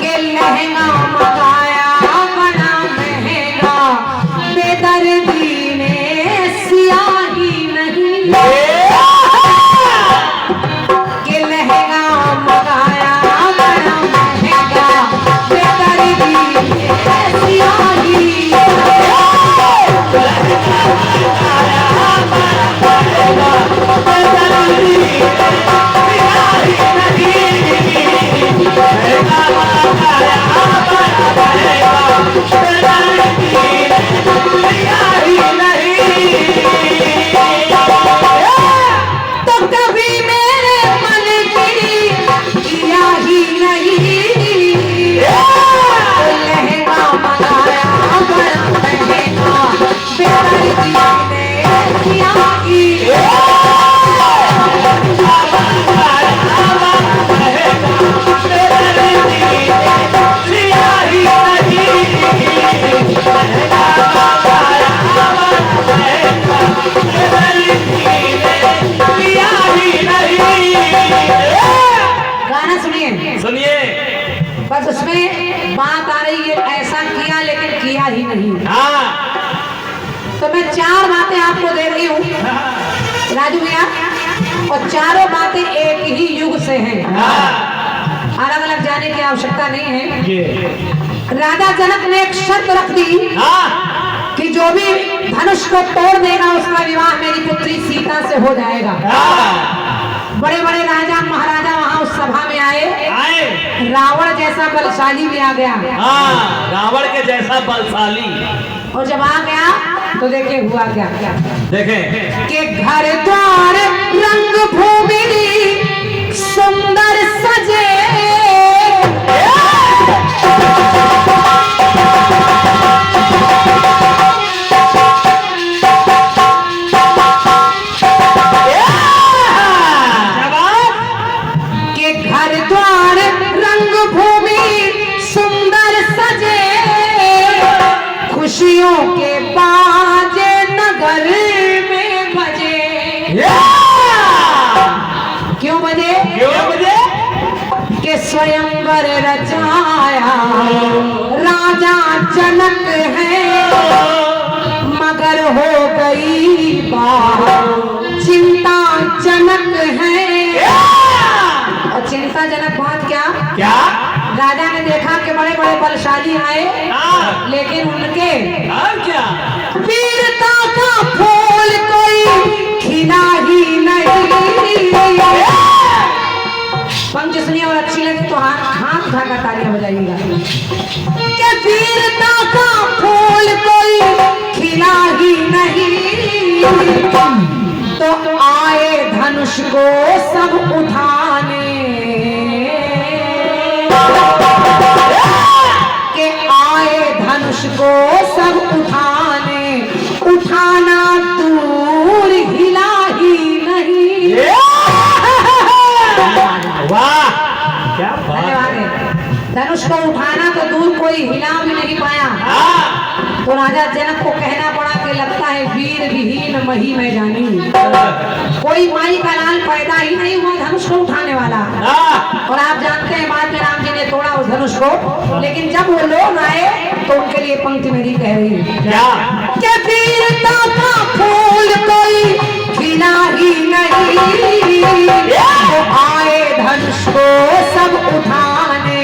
के लहंगा मंगाया बड़ा महंगा, बेदर्दी ने सियाही नहीं। के लहंगा मंगाया बड़ा महंगा, बेदर्दी ने सियाही। तो कभी मेरे मन की किया ही नहीं। लहंगा मंगाया बड़ा महंगा, बेदर्दी ने किया ही। गाना सुनिए सुनिए। बस उसमें बात आ रही है ऐसा किया लेकिन किया ही नहीं। हाँ तो मैं 4 बातें आपको दे रही हूँ राजू भैया, और चारों बातें एक ही युग से हैं। अलग अलग जाने की आवश्यकता नहीं है। राजा जनक ने एक शर्त रख दी कि जो भी धनुष को तोड़ देगा उसका विवाह मेरी पुत्री सीता से हो जाएगा। बड़े बड़े राजा महाराजा वहां उस सभा में आए। रावण जैसा बलशाली भी आ गया। रावण के जैसा बलशाली। और जब आ गया तो देखे हुआ क्या क्या देखें के घर द्वार रंग भूमि सुंदर सजे। के घर द्वार रंग भूमि सुंदर सजे, खुशियों के बाजे नगर में बजे। क्यों बजे? के स्वयंवर रचाया राजा जनक है, मगर हो गई बात चिंताजनक है। और चिंताजनक बात क्या? राजा ने देखा कि बड़े बड़े बलशाली आए, लेकिन उनके क्या वीरता का फूल कोई खिला ही नहीं। पंक्ति सुनिए और अच्छी लगे तो हाथ उठाकर तालियां बजाइएगा। कि वीरता का फूल कोई खिला ही नहीं, तो आए धनुष को सब उठाने। के आए धनुष को सब उठाने, उठाना दूर हिला ही नहीं। वाह क्या बात है। धनुष को उठाना तो दूर कोई हिला भी नहीं पाया। तो राजा जनक को कहना पड़ा कि लगता है वीर विहीन मही में जानी। कोई माई का लाल पैदा ही नहीं हुआ धनुष को उठाने वाला। और आप जानते हैं बाद में राम जी ने तोड़ा उस धनुष को, लेकिन जब वो लोग आए तो उनके लिए पंक्ति मेरी कह रही है क्या वीरता का फूल कोई खिला ही नहीं। तो आए धनुष को सब उठाने,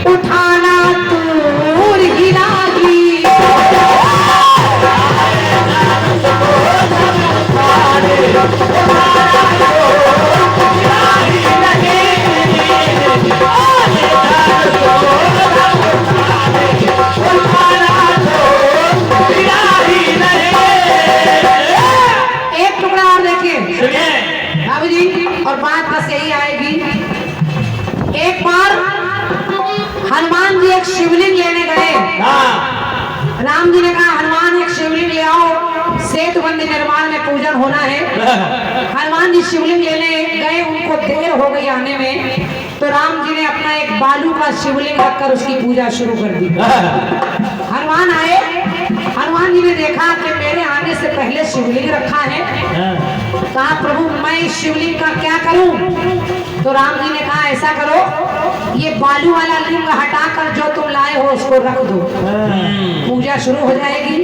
उठाना दूर हिला ही। एक टुकड़ा और देखिए बाबू जी, और बात बस यही आएगी। एक बार हनुमान जी एक शिवलिंग लेने गए। राम जी ने कहा हनुमान एक शिवलिंग ले आओ, सेतुबंद निर्माण में पूजन होना है। हनुमान जी शिवलिंग लेने गए, उनको देर हो गई आने में, तो राम जी ने अपना एक बालू का शिवलिंग रखकर उसकी पूजा शुरू कर दी। हनुमान आए हनुमान जी ने देखा कि मेरे आने से पहले शिवलिंग रखा है। कहा प्रभु मैं इस शिवलिंग का क्या करूं? तो राम जी ने कहा ऐसा करो, ये बालू वाला लिंग हटाकर जो तुम लाए हो उसको रख दो, पूजा शुरू हो जाएगी।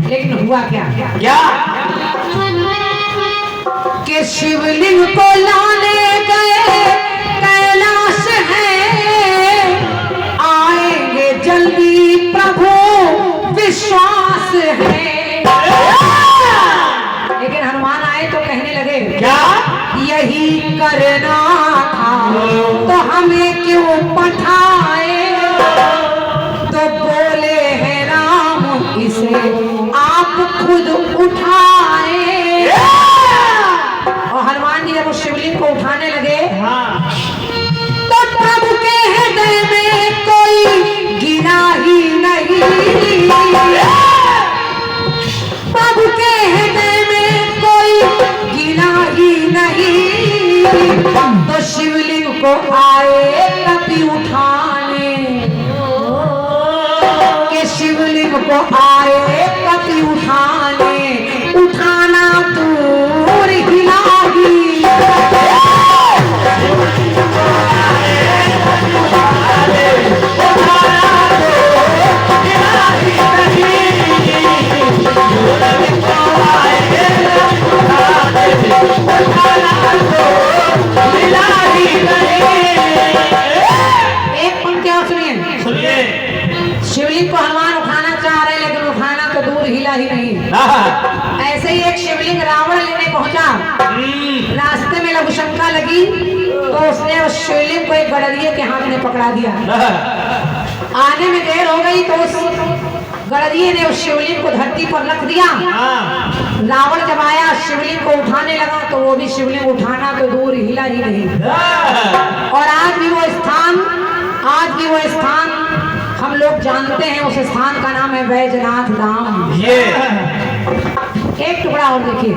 लेकिन हुआ क्या? क्या? कि शिवलिंग को लाने गए कैलाश है, आएंगे जल्दी प्रभु विश्वास है। लेकिन हनुमान आए तो कहने लगे क्या? यही करना था तो हमें क्यों पठाए? तो बोले हैं राम इसे आप खुद उठाए। और हनुमान जी जब उस शिवलिंग को उठाने लगे तो प्रभु के हृदय में कोई गिरा ही नहीं, प्रभु के हृदय में कोई गिरा ही नहीं। तो शिवलिंग को आए कभी उठाने, के शिवलिंग को आए कभी उठाने, उठाना दूर हिला ही एक पंक्ति और सुनिए। शिवलिंग को हनुमान उठाना चाह रहे लेकिन उठाना तो दूर हिला ही नहीं। ऐसे ही एक शिवलिंग रावण लेने पहुंचा, रास्ते में लघुशंका लगी तो उसने उस शिवलिंग को एक गड़रिये के हाथ में पकड़ा दिया। आने में देर हो गई तो उस गड़रिये ने उस शिवलिंग को धरती पर रख दिया। रावण जब आया शिवलिंग को उठाने लगा तो वो भी शिवलिंग उठाना तो दूर हिला ही नहीं। और आज भी वो स्थान हम लोग जानते हैं। उस स्थान का नाम है बैजनाथ धाम। एक टुकड़ा और देखिए,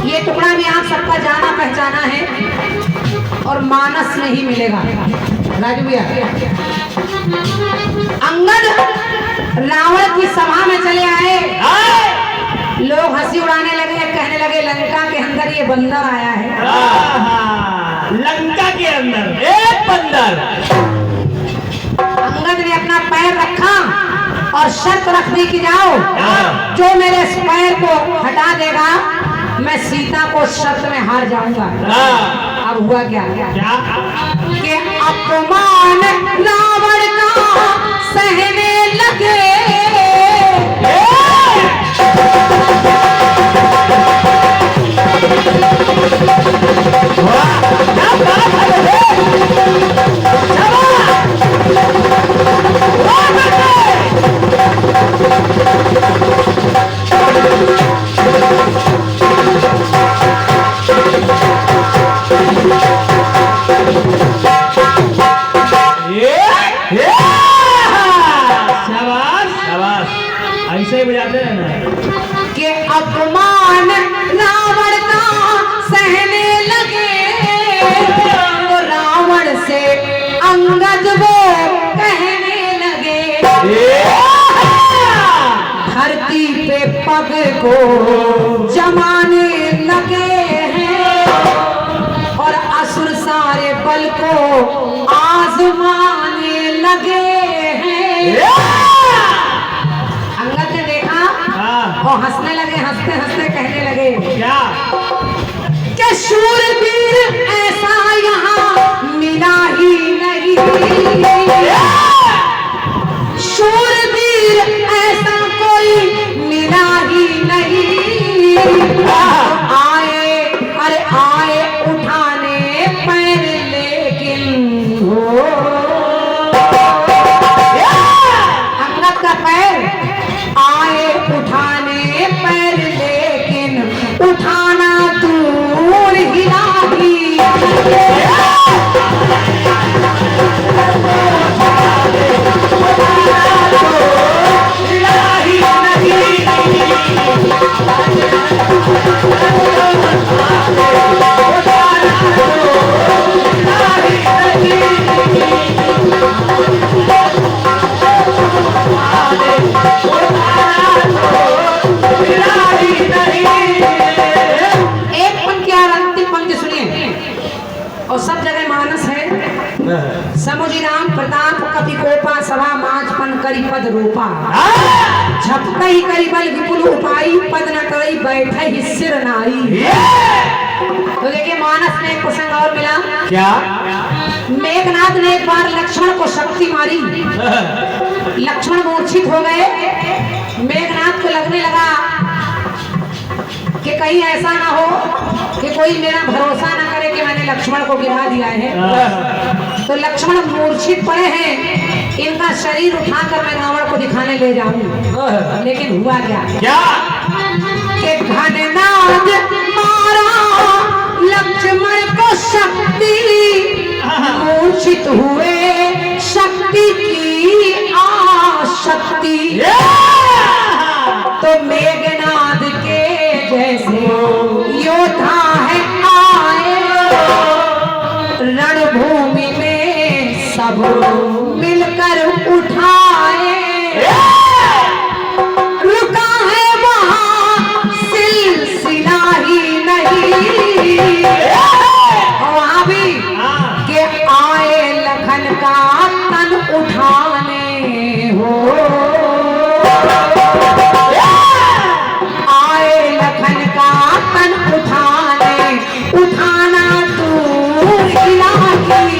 ये टुकड़ा भी आप सबका जाना पहचाना है और मानस में ही मिलेगा। राजू भैया, अंगद रावण की सभा में चले आए, लोग हंसी उड़ाने लगे, कहने लगे लंका के अंदर ये बंदर आया है। लंका के अंदर एक बंदर। अंगद ने अपना पैर रखा और शर्त रख दी कि जाओ, जो मेरे इस पैर को हटा देगा मैं सीता को शर्त में हार जाऊंगा। अब हुआ क्या? कि अपमान रावण का सहने लगे, ऐसे ही बजाते हैं ना कि अपमान रावण का सहने लगे, तो रावण से अंगद वो कहने लगे, धरती पे पग को जमाने लगे हैं और असुर सारे बल को आजमाने लगे हैं। अंगद ने देखा और हंसने लगे, हंसते हंसते कहने लगे क्या? कि शूरवीर ऐसा यहाँ मिला ही नहीं, शूरवीर ऐसा कोई मिला ही नहीं। आए अरे आए उठाने पैर लेकिन हो, अंगद का पैर आए उठाने पैर लेकिन उठाना हैं और सब जगह मानस है। समुझी राम प्रताप कपि कोपा सभा माचपन करी पद रोपा झपक ही करी बल विपुल उपाई पद न करी बैठे ही सिर नाई। तो देखिए मानस में एक प्रसंग और मिला। क्या? मेघनाथ ने एक बार लक्ष्मण को शक्ति मारी, लक्ष्मण मूर्छित हो गए। मेघनाथ को लगने लगा कि कहीं ऐसा ना हो कि कोई मेरा भरोसा ना करे कि मैंने लक्ष्मण को गिरा दिया है। तो लक्ष्मण मूर्छित पड़े हैं, इनका शरीर उठाकर मैं रावण को दिखाने ले जाऊं। लेकिन हुआ क्या? क्या? कि घननाद मारा लक्ष्मण को शक्ति, मूर्छित हुए शक्ति की आशक्ति। तो मेघनाद के जैसे योद्धा है आए रणभूमि में सब मिलकर उठाए। रुका है वहां सिलसिला ही नहीं, वहां भी के आए लखन का तन उठाने हो। आए लखन का तन उठाने, उठाना दूर इलाही।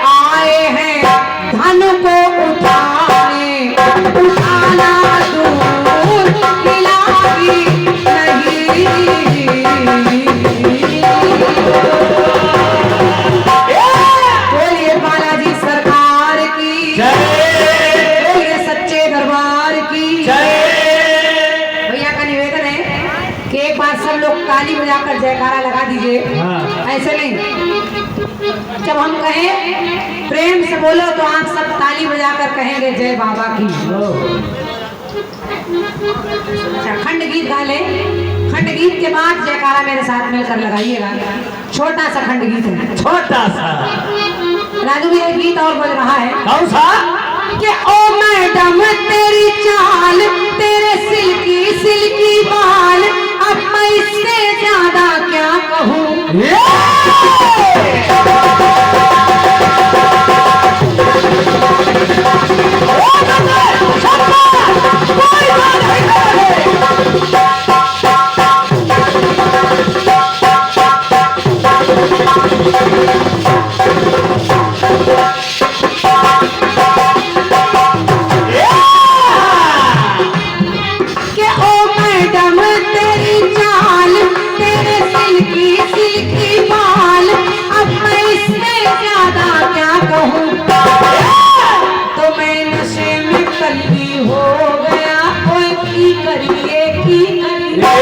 आए हैं धन को उठाने, उठाना दूर इलाही नहीं। बोलिए बालाजी सरकार की जय। बोलिए सच्चे दरबार की जय। भैया का निवेदन है कि एक बार सब लोग ताली बजाकर जयकारा लगा दीजिए। हाँ। ऐसे नहीं, जब हम कहें प्रेम से बोलो तो आप सब ताली बजाकर कहेंगे जय बाबा की। अच्छा, खंड गीत गा ले। खंड गीत के बाद जयकारा मेरे साथ मिलकर लगाइएगा। छोटा सा खंड गीत है, छोटा सा। राजू भी एक गीत और बज रहा है। कौन सा? कि ओ मैडम तेरी चाल, तेरे सिल्की सिल्की बाल, अब मैं इससे ज्यादा क्या कहूँ। कि ओ मैडम तेरी चाल, तेरे सिल्की सिल्की बाल, अब मैं इससे ज्यादा क्या कहूँ। तो मैं नशे में कल्ली हो गया, ओए की करिए की करिए।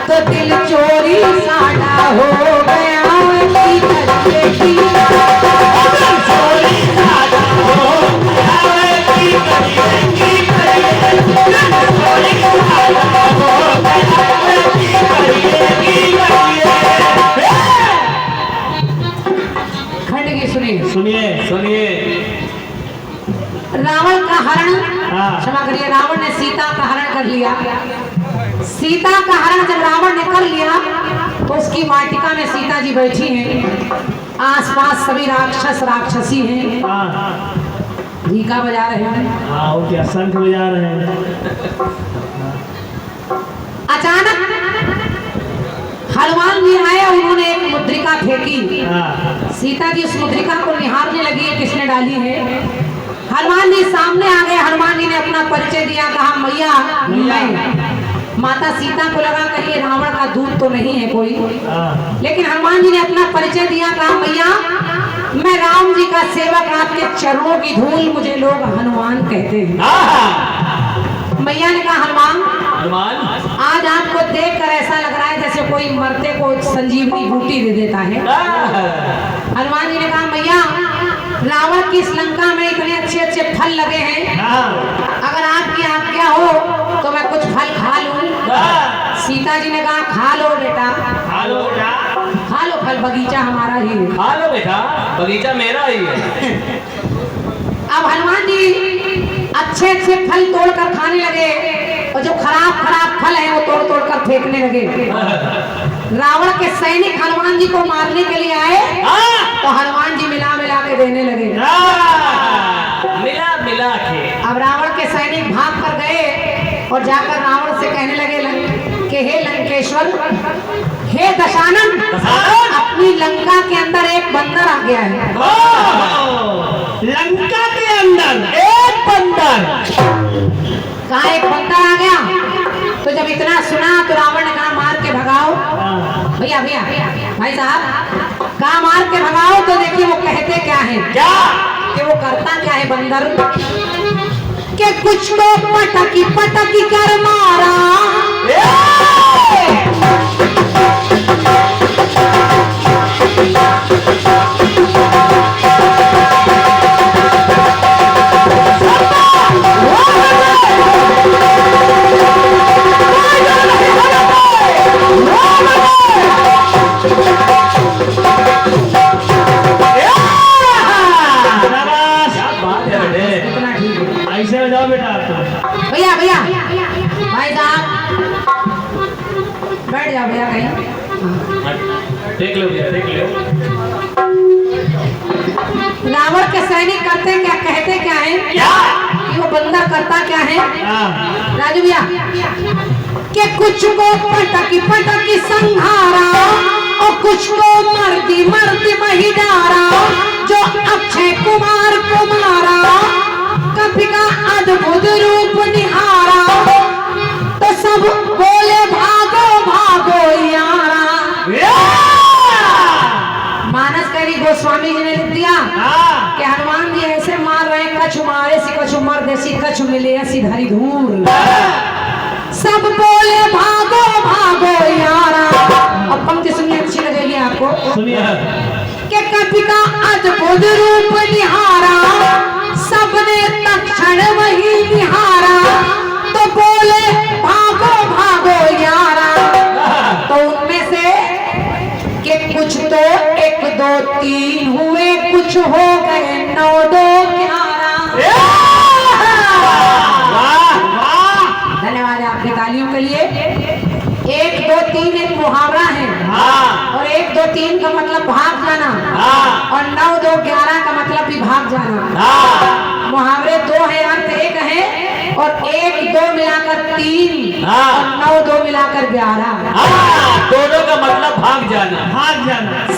तो दिल चोरी साड़ा हो गया, ओए की करिए की खंड की सुनिए। सुनिए सुनिए। रावण का हरण, हाँ। क्षमा करिए, रावण ने सीता का हरण कर लिया। सीता का हरण जब रावण ने कर लिया तो उसकी वाटिका में सीता जी बैठी हैं, आसपास सभी राक्षस राक्षसी हैं, हाँ। ढीका बजा रहे हैं। हाँ, वो क्या शंख बजा रहे हैं। अचानक हनुमान जी आए और उन्होंने एक मुद्रिका फेंकी। हाँ। सीता जी उस मुद्रिका को निहारने लगी है, किसने डाली है। हनुमान जी सामने आ गए। हनुमान जी ने अपना परिचय दिया, कहा मैया मैं। माता सीता को लगा कहीं ये रावण का दूत तो नहीं है कोई। हाँ। लेकिन हनुमान जी ने अपना परिचय दिया, कहा मैया मैं राम जी का सेवक, आपके चरणों की धूल मुझे लोग हनुमान कहते हैं। हाँ। मैया ने कहा हनुमान हनुमान, आज आपको देखकर ऐसा लग रहा है जैसे कोई मरते को संजीवनी बूटी दे देता है। हनुमान जी ने कहा मैया रावण की इस लंका में इतने अच्छे अच्छे फल लगे हैं, हाँ। अगर आपकी आज्ञा हो बगीचा हमारा ही है। खा लो बेटा, बगीचा मेरा ही है। अब हनुमान जी अच्छे अच्छे फल तोड़कर खाने लगे और जो खराब खराब फल है वो तोड़ तोड़ कर फेंकने लगे। रावण के सैनिक हनुमान जी को मारने के लिए आए तो हनुमान जी मिला मिला के देने लगे। मिला मिला के अब रावण के सैनिक भाग कर गए और जाकर रावण से कहने लगे कि हे लंकेश्वर, हे दशानन, अपनी लंका के अंदर एक बंदर आ गया है। लंका के अंदर एक बंदर? कहा एक बंदर आ गया? तो जब इतना सुना तो रावण ने कहा मार के भगाओ। भैया भैया भाई साहब, कहा मार के भगाओ। तो देखिए वो कहते क्या है, क्या कि वो करता क्या है बंदर, कि कुछ तो पटकी पटकी कर मारा, ऐसे हो जाओ बेटा। भैया भैया भाई साहब बैठ जाओ भैया कहीं। देख लो भैया, देख लो। रावण के सैनिक करते क्या, कहते क्या है, क्या कि वो बंदर करता क्या है राजू भैया, कि कुछ को पटकी पटकी संहारा और कुछ को मर्दी मर्दी मही डारा, जो अक्षय कुमार को मारा, कभी का अद्भुत रूप निहारा, तो सब बोले भागो भागो यारा। मानस कवि गोस्वामी जी ने लिख दिया कि हनुमान जी ऐसे मार रहे, कछु मारे सी कछु मर देसी, कछु मिले ऐसी धरी धूल, सब बोले भागो भागो यारा। अब पंक्ति सुनिए, अच्छी लगेगी आपको। सुनिए। कि कभी का अद्भुत रूप निहारा, सबने तक्षण वही निहारा, तो बोले भागो भागो यारा। तो उनमें से कि कुछ तो 1 2 3 हुए, कुछ हो गए 9 2 11। धन्यवाद आपकी तालियों के लिए। 1 2 3 एक मुहावरा है और 1 2 3 का मतलब भाग जाना और 9 2 11 का मतलब भी भाग जाना। मुहावरे 2 है, अर्थ 1 है और 1 2 मिलाकर 3 और 9 2 मिलाकर 11। दोनों का मतलब भाग जाना, भाग जाना।